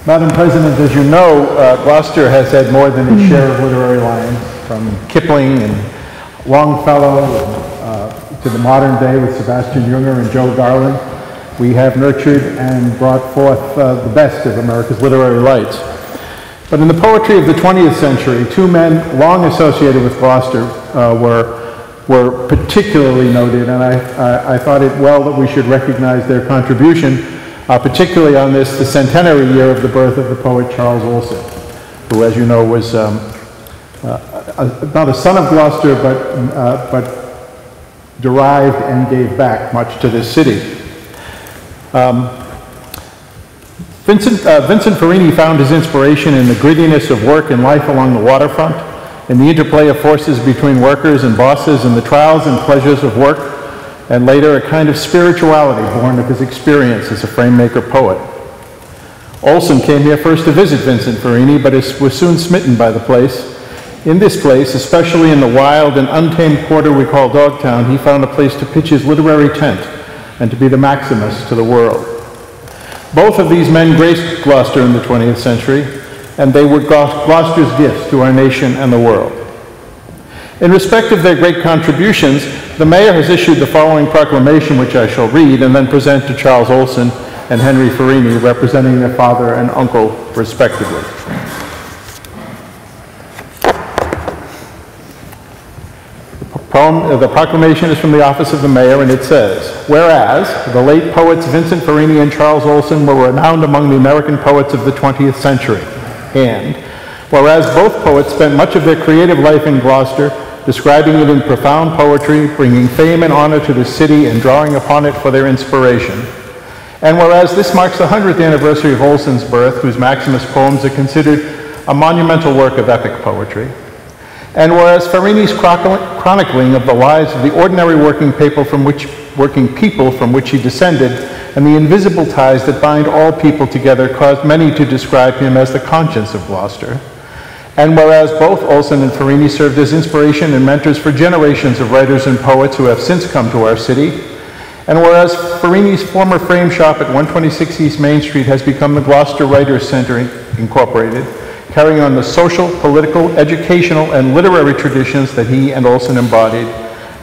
Madam President, as you know, Gloucester has had more than its share of literary lions, from Kipling and Longfellow to the modern day with Sebastian Junger and Joe Garland. We have nurtured and brought forth the best of America's literary lights. But in the poetry of the 20th century, two men long associated with Gloucester were particularly noted, and I thought it well that we should recognize their contribution, particularly on the centenary year of the birth of the poet Charles Olson, who, as you know, was not a son of Gloucester, but derived and gave back much to this city. Vincent Ferrini found his inspiration in the grittiness of work and life along the waterfront, in the interplay of forces between workers and bosses, and the trials and pleasures of work, and later a kind of spirituality born of his experience as a frame-maker poet. Olson came here first to visit Vincent Ferrini, but was soon smitten by the place. In this place, especially in the wild and untamed quarter we call Dogtown, he found a place to pitch his literary tent and to be the Maximus to the world. Both of these men graced Gloucester in the 20th century, and they were Gloucester's gifts to our nation and the world. In respect of their great contributions, the mayor has issued the following proclamation, which I shall read and then present to Charles Olson and Henry Ferrini, representing their father and uncle, respectively. The proclamation is from the office of the mayor, and it says, whereas the late poets Vincent Ferrini and Charles Olson were renowned among the American poets of the 20th century, and whereas both poets spent much of their creative life in Gloucester, describing it in profound poetry, bringing fame and honor to the city and drawing upon it for their inspiration, and whereas this marks the 100th anniversary of Olson's birth, whose Maximus poems are considered a monumental work of epic poetry, and whereas Ferrini's chronicling of the lives of the ordinary working people from which he descended and the invisible ties that bind all people together caused many to describe him as the conscience of Gloucester, and whereas both Olson and Ferrini served as inspiration and mentors for generations of writers and poets who have since come to our city, and whereas Ferrini's former frame shop at 126 East Main Street has become the Gloucester Writers Center Incorporated, carrying on the social, political, educational, and literary traditions that he and Olson embodied.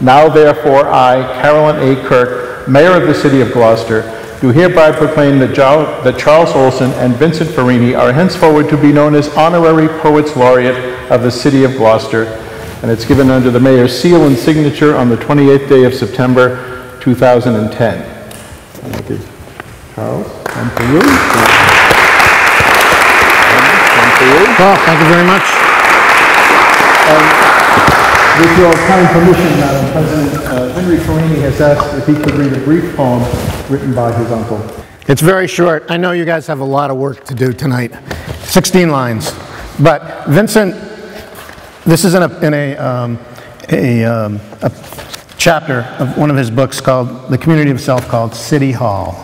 Now, therefore, I, Carolyn A. Kirk, Mayor of the City of Gloucester, do hereby proclaim that Charles Olson and Vincent Ferrini are henceforward to be known as Honorary Poets Laureate of the City of Gloucester, and it's given under the Mayor's seal and signature on the 28th day of September, 2010. Thank you, Charles, and for you. Well, thank you very much. With your kind permission, Madam President, Henry Ferrini has asked if he could read a brief poem written by his uncle. It's very short. I know you guys have a lot of work to do tonight. 16 lines. But Vincent, this is in a chapter of one of his books called The Community of Self, called City Hall.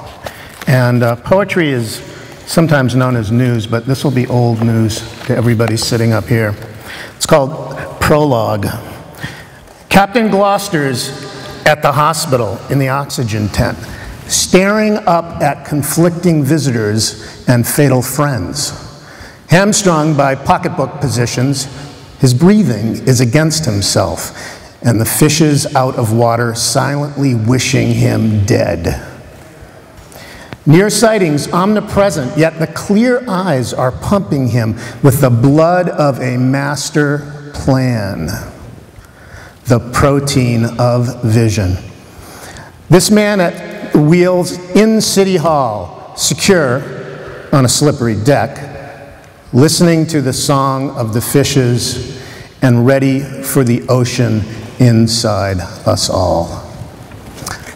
And poetry is sometimes known as news, but this will be old news to everybody sitting up here. It's called Prologue. Captain Gloucester's at the hospital in the oxygen tent, staring up at conflicting visitors and fatal friends. Hamstrung by pocketbook positions, his breathing is against himself, and the fishes out of water silently wishing him dead. Near sightings omnipresent, yet the clear eyes are pumping him with the blood of a master plan, the protein of vision. This man at the wheels in City Hall, secure on a slippery deck, listening to the song of the fishes and ready for the ocean inside us all.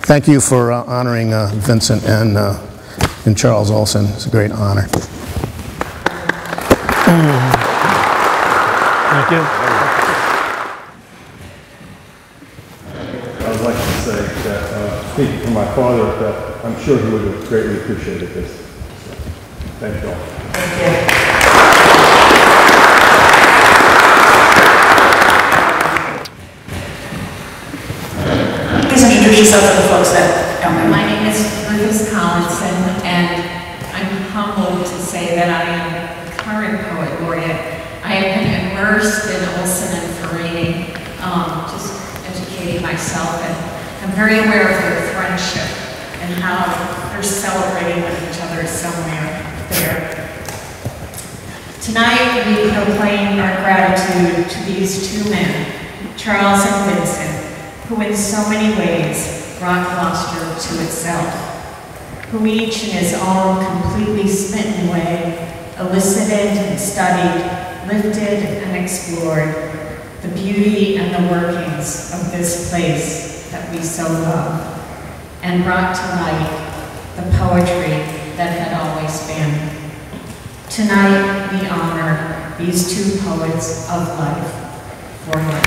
Thank you for honoring Vincent and Charles Olson. It's a great honor. Thank you. I would like to say that, speaking for my father, that I'm sure he would have greatly appreciated this. So, thank you all. Thank you. Please introduce yourself to the folks that don't know. My name is Rufus Collinson, and I'm humbled to say that I am Laureate. I have been immersed in Olson and Ferrini, just educating myself, and I'm very aware of their friendship and how they're celebrating with each other somewhere there. Tonight, we proclaim our gratitude to these two men, Charles and Vincent, who in so many ways brought Gloucester to itself, who each in his own completely smitten way elicited and studied, lifted and explored the beauty and the workings of this place that we so love, and brought to light the poetry that had always been. Tonight, we honor these two poets of life for life.